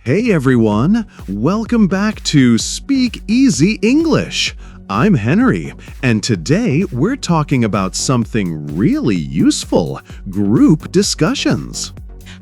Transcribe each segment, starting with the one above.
Hey everyone, welcome back to Speak Easy English. I'm Henry, and today we're talking about something really useful, group discussions.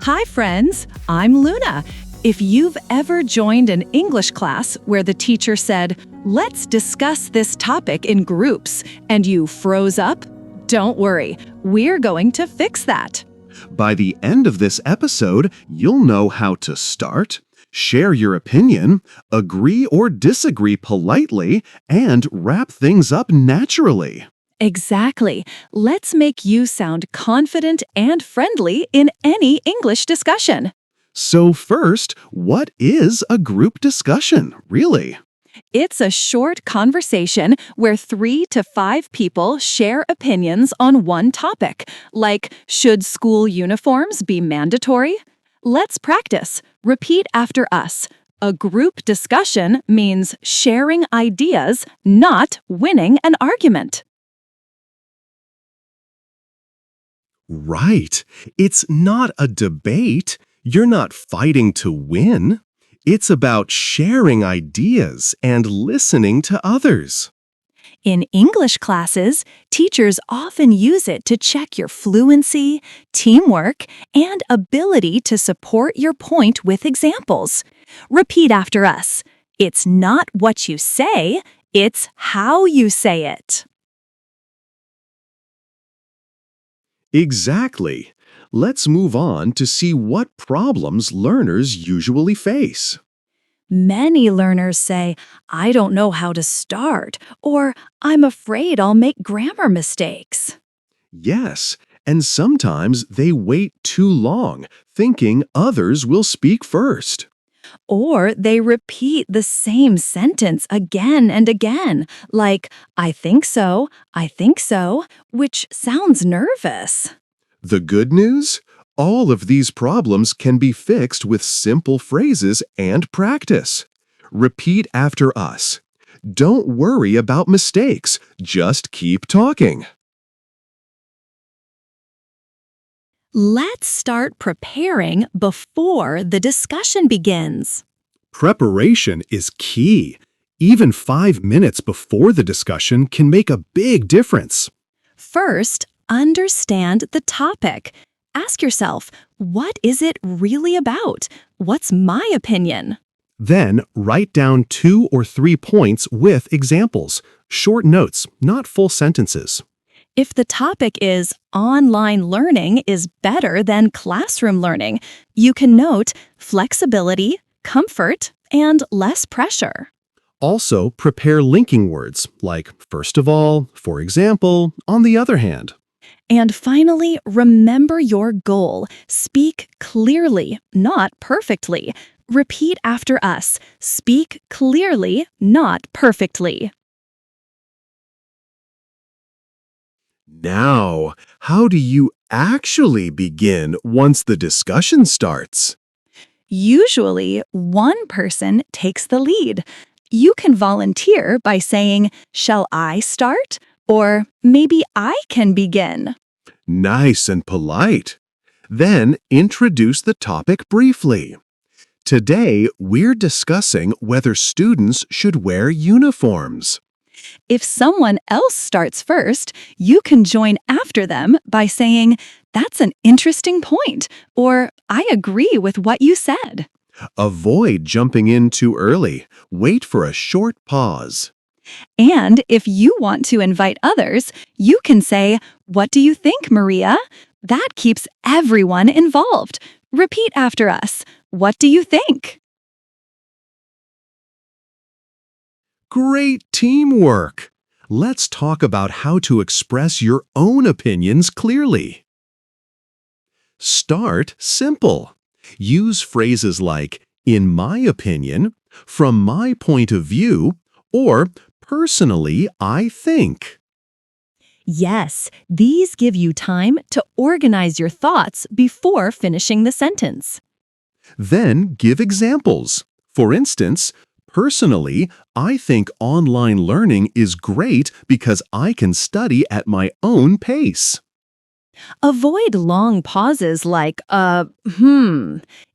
Hi friends, I'm Luna. If you've ever joined an English class where the teacher said, "Let's discuss this topic in groups," and you froze up, don't worry, we're going to fix that. By the end of this episode, you'll know how to start, share your opinion, agree or disagree politely, and wrap things up naturally. Exactly. Let's make you sound confident and friendly in any English discussion. So first, what is a group discussion, really? It's a short conversation where 3 to 5 people share opinions on one topic, like should school uniforms be mandatory? Let's practice. Repeat after us. A group discussion means sharing ideas, not winning an argument. Right. It's not a debate. You're not fighting to win. It's about sharing ideas and listening to others. In English classes, teachers often use it to check your fluency, teamwork, and ability to support your point with examples. Repeat after us. It's not what you say, it's how you say it. Exactly. Let's move on to see what problems learners usually face. Many learners say, "I don't know how to start," or "I'm afraid I'll make grammar mistakes." Yes, and sometimes they wait too long, thinking others will speak first. Or they repeat the same sentence again and again, like, I think so," which sounds nervous. The good news? All of these problems can be fixed with simple phrases and practice. Repeat after us. Don't worry about mistakes, just keep talking. Let's start preparing before the discussion begins. Preparation is key. Even 5 minutes before the discussion can make a big difference. First, understand the topic. Ask yourself, what is it really about? What's my opinion? Then, write down 2 or 3 points with examples. Short notes, not full sentences. If the topic is online learning is better than classroom learning, you can note flexibility, comfort, and less pressure. Also, prepare linking words like first of all, for example, on the other hand. And finally, remember your goal. Speak clearly, not perfectly. Repeat after us. Speak clearly, not perfectly. Now, how do you actually begin once the discussion starts? Usually, one person takes the lead. You can volunteer by saying, "Shall I start?" Or "Maybe I can begin." Nice and polite. Then, introduce the topic briefly. Today, we're discussing whether students should wear uniforms. If someone else starts first, you can join after them by saying, "That's an interesting point," or "I agree with what you said." Avoid jumping in too early. Wait for a short pause. And if you want to invite others, you can say, "What do you think, Maria?" That keeps everyone involved. Repeat after us. What do you think? Great teamwork! Let's talk about how to express your own opinions clearly. Start simple. Use phrases like, in my opinion, from my point of view, or personally, I think. Yes, these give you time to organize your thoughts before finishing the sentence. Then give examples. For instance, personally, I think online learning is great because I can study at my own pace. Avoid long pauses like,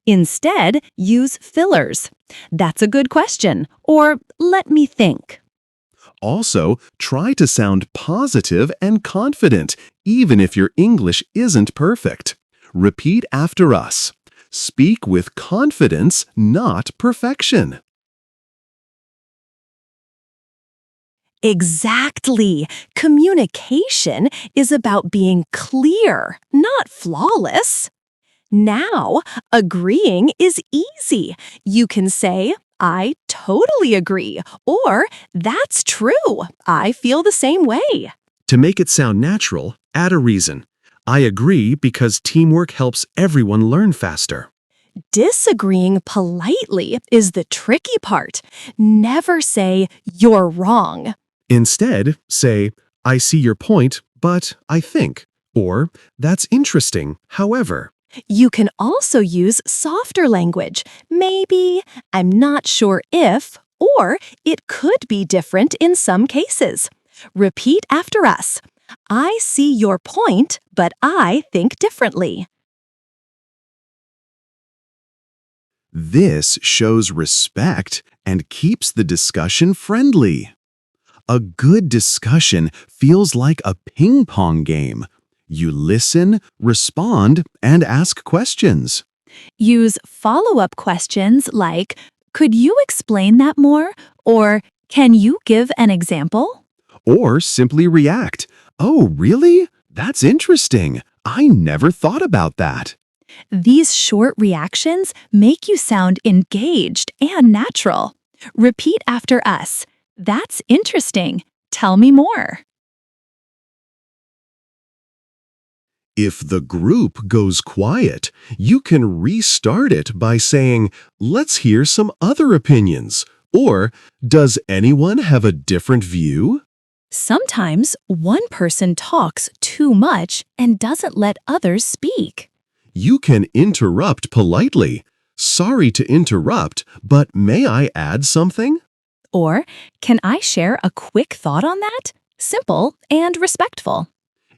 Instead, use fillers. That's a good question, or let me think. Also, try to sound positive and confident, even if your English isn't perfect. Repeat after us. Speak with confidence, not perfection. Exactly. Communication is about being clear, not flawless. Now, agreeing is easy. You can say, I totally agree, or that's true. I feel the same way. To make it sound natural, add a reason. I agree because teamwork helps everyone learn faster. Disagreeing politely is the tricky part. Never say, you're wrong. Instead, say, I see your point, but I think, or that's interesting, however. You can also use softer language. Maybe, I'm not sure if, or it could be different in some cases. Repeat after us. I see your point, but I think differently. This shows respect and keeps the discussion friendly. A good discussion feels like a ping-pong game. You listen, respond, and ask questions. Use follow-up questions like, could you explain that more? Or, can you give an example? Or simply react. Oh, really? That's interesting. I never thought about that. These short reactions make you sound engaged and natural. Repeat after us. That's interesting. Tell me more. If the group goes quiet, you can restart it by saying, let's hear some other opinions. Or, does anyone have a different view? Sometimes one person talks too much and doesn't let others speak. You can interrupt politely. Sorry to interrupt, but may I add something? Or, can I share a quick thought on that? Simple and respectful.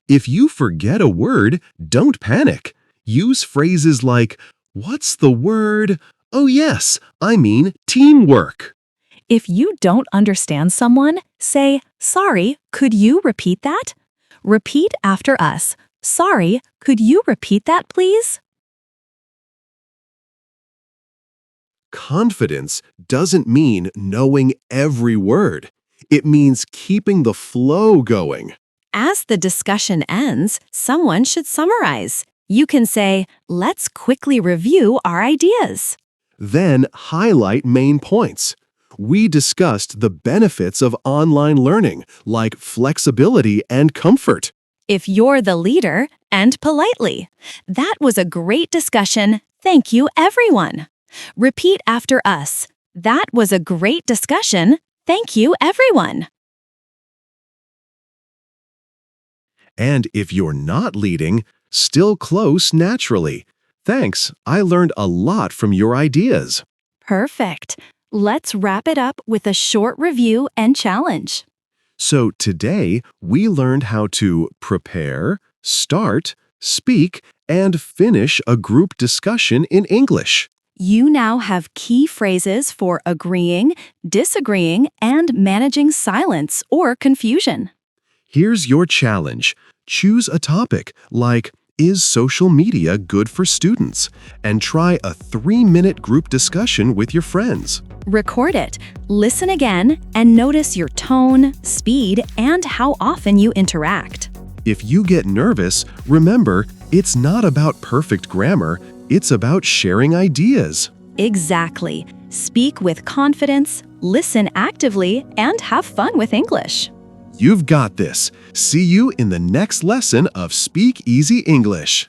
If you forget a word, don't panic. Use phrases like, what's the word? Oh yes, I mean teamwork. If you don't understand someone, say, sorry, could you repeat that? Repeat after us. Sorry, could you repeat that, please? Confidence doesn't mean knowing every word. It means keeping the flow going. As the discussion ends, someone should summarize. You can say, let's quickly review our ideas. Then highlight main points. We discussed the benefits of online learning, like flexibility and comfort. If you're the leader, end politely. That was a great discussion. Thank you, everyone. Repeat after us. That was a great discussion. Thank you, everyone. And if you're not leading, still close naturally. Thanks, I learned a lot from your ideas. Perfect. Let's wrap it up with a short review and challenge. So today, we learned how to prepare, start, speak, and finish a group discussion in English. You now have key phrases for agreeing, disagreeing, and managing silence or confusion. Here's your challenge. Choose a topic like, is social media good for students? And try a 3-minute group discussion with your friends. Record it, listen again, and notice your tone, speed, and how often you interact. If you get nervous, remember, it's not about perfect grammar, it's about sharing ideas. Exactly. Speak with confidence, listen actively, and have fun with English. You've got this. See you in the next lesson of Speak Easy English.